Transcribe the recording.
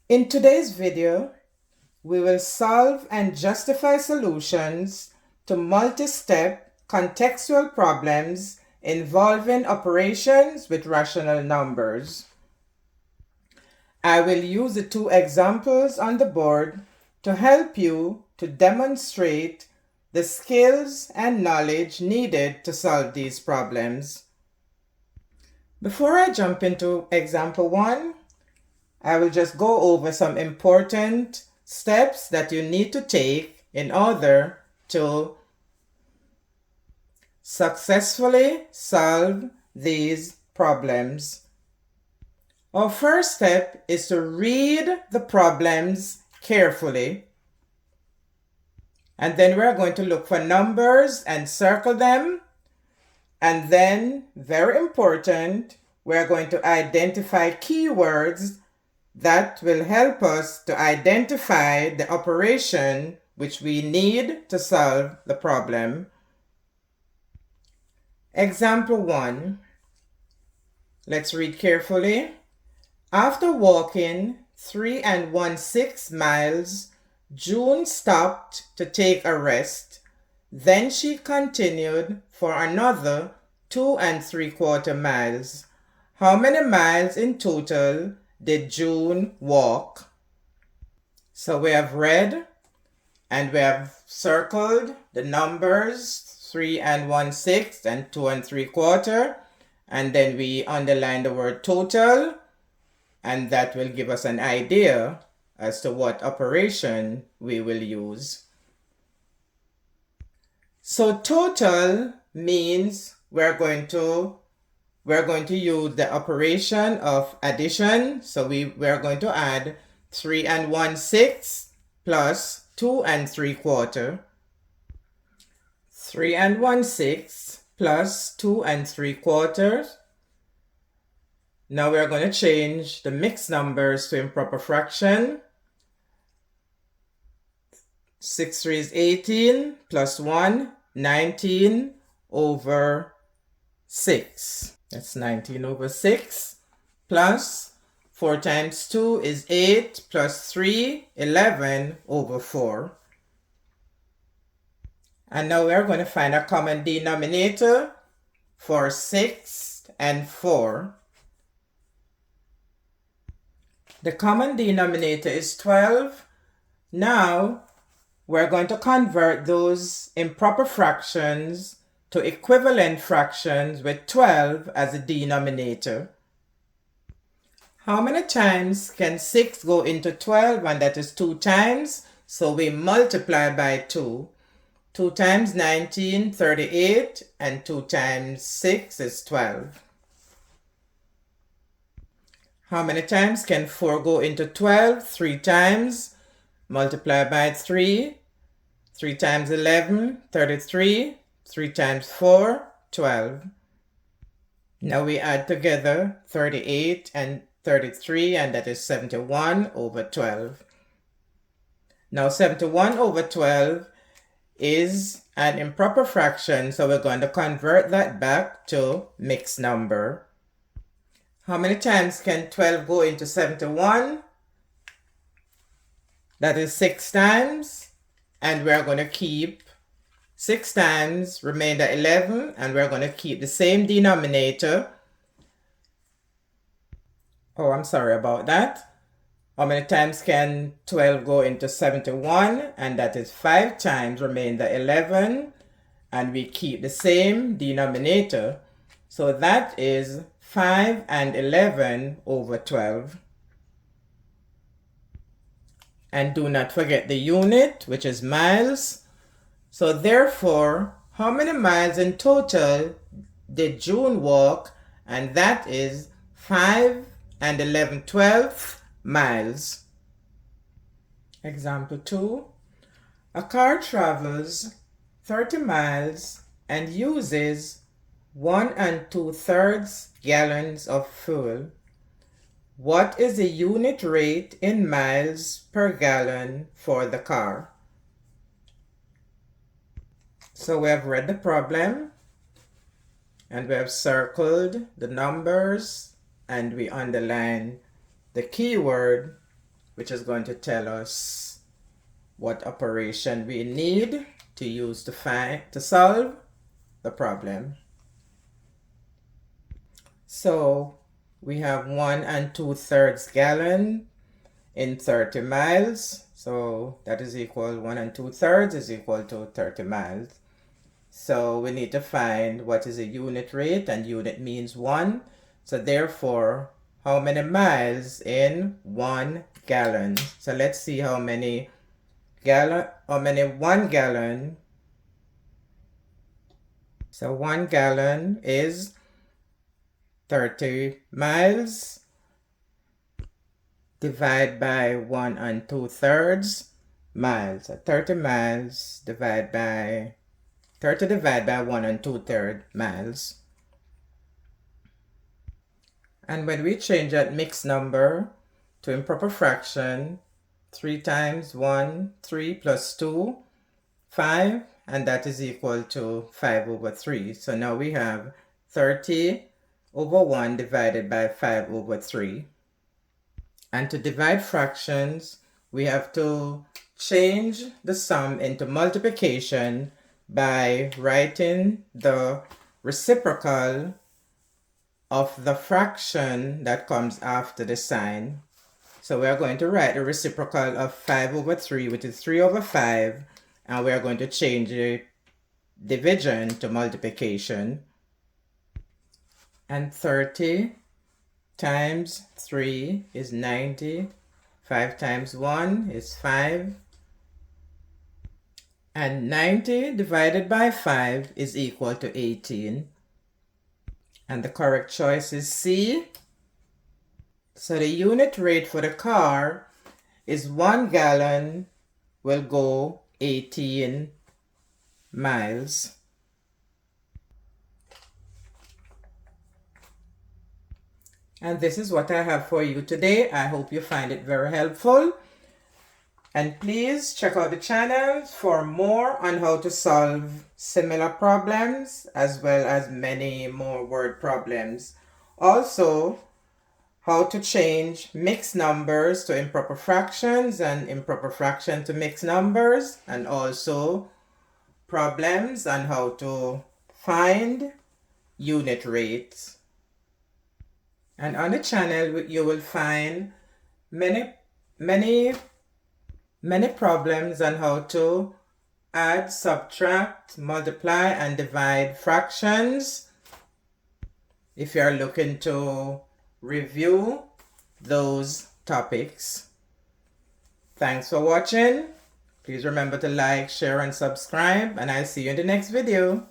In today's video, we will solve and justify solutions to multi-step contextual problems involving operations with rational numbers. I will use the two examples on the board to help you to demonstrate the skills and knowledge needed to solve these problems. Before I jump into example 1, I will just go over some important steps that you need to take in order to successfully solve these problems. Our first step is to read the problems carefully, and then we're going to look for numbers and circle them, and then, very important, we're going to identify keywords that will help us to identify the operation which we need to solve the problem. Example 1. Let's read carefully. After walking 3 1/6 miles, June stopped to take a rest. Then she continued for another 2 3/4 miles. How many miles in total did June walk? So we have read and we have circled the numbers 3 1/6 and 2 3/4, and then we underline the word total, and that will give us an idea as to what operation we will use. So total means we're going to use the operation of addition. So we're going to add 3 1/6 plus 2 3/4. 3 1/6 plus 2 3/4. Now we're going to change the mixed numbers to improper fraction. 6 3 is 18 plus 1, 19 over 6. That's 19 over 6 plus 4 times 2 is 8 plus 3, 11 over 4. And now we're going to find a common denominator for 6 and 4. The common denominator is 12. Now we're going to convert those improper fractions to equivalent fractions with 12 as a denominator. How many times can 6 go into 12? And that is 2 times. So we multiply by 2. 2 times 19, 38, and 2 times 6 is 12. How many times can 4 go into 12? 3 times. Multiply by 3. 3 times 11, 33. 3 times 4, 12. Now we add together 38 and 33, and that is 71 over 12. Now 71 over 12 is an improper fraction, so we're going to convert that back to mixed number. How many times can 12 go into 71? That is 6 times, and we're going to keep 6 times, remainder 11, and we're going to keep the same denominator. Oh, I'm sorry about that. How many times can 12 go into 71? And that is 5 times, remainder 11, and we keep the same denominator. So that is 5 and 11 over 12. And do not forget the unit, which is miles. So therefore, how many miles in total did June walk? And that is 5 and 11/12 miles. Example 2. A car travels 30 miles and uses 1 2/3 gallons of fuel. What is the unit rate in miles per gallon for the car? So we have read the problem, and we have circled the numbers, and we underline the keyword which is going to tell us what operation we need to use to solve the problem. So we have 1 2/3 gallon in 30 miles. So that is equal, 1 2/3 is equal to 30 miles. So we need to find what is a unit rate, and unit means 1. So therefore, how many miles in 1 gallon? So let's see how many 1 gallon. So 1 gallon is 30 miles. Divide by 1 2/3 miles. So 30 miles divided by 1 2/3 miles. And when we change that mixed number to improper fraction, 3 times 1, 3 plus 2, 5, and that is equal to 5 over 3. So now we have 30 over 1 divided by 5 over 3. And to divide fractions, we have to change the sum into multiplication by writing the reciprocal of the fraction that comes after the sign. So we are going to write the reciprocal of 5 over 3, which is 3 over 5, and we are going to change the division to multiplication. And 30 times 3 is 90. 5 times 1 is 5. And 90 divided by 5 is equal to 18. And the correct choice is C. So the unit rate for the car is 1 gallon will go 18 miles. And this is what I have for you today. I hope you find it very helpful. And please check out the channel for more on how to solve similar problems, as well as many more word problems. Also, how to change mixed numbers to improper fractions and improper fraction to mixed numbers, and also problems on how to find unit rates. And on the channel, you will find many problems on how to add, subtract, multiply, and divide fractions if you are looking to review those topics. Thanks for watching. Please remember to like, share, and subscribe, and I'll see you in the next video.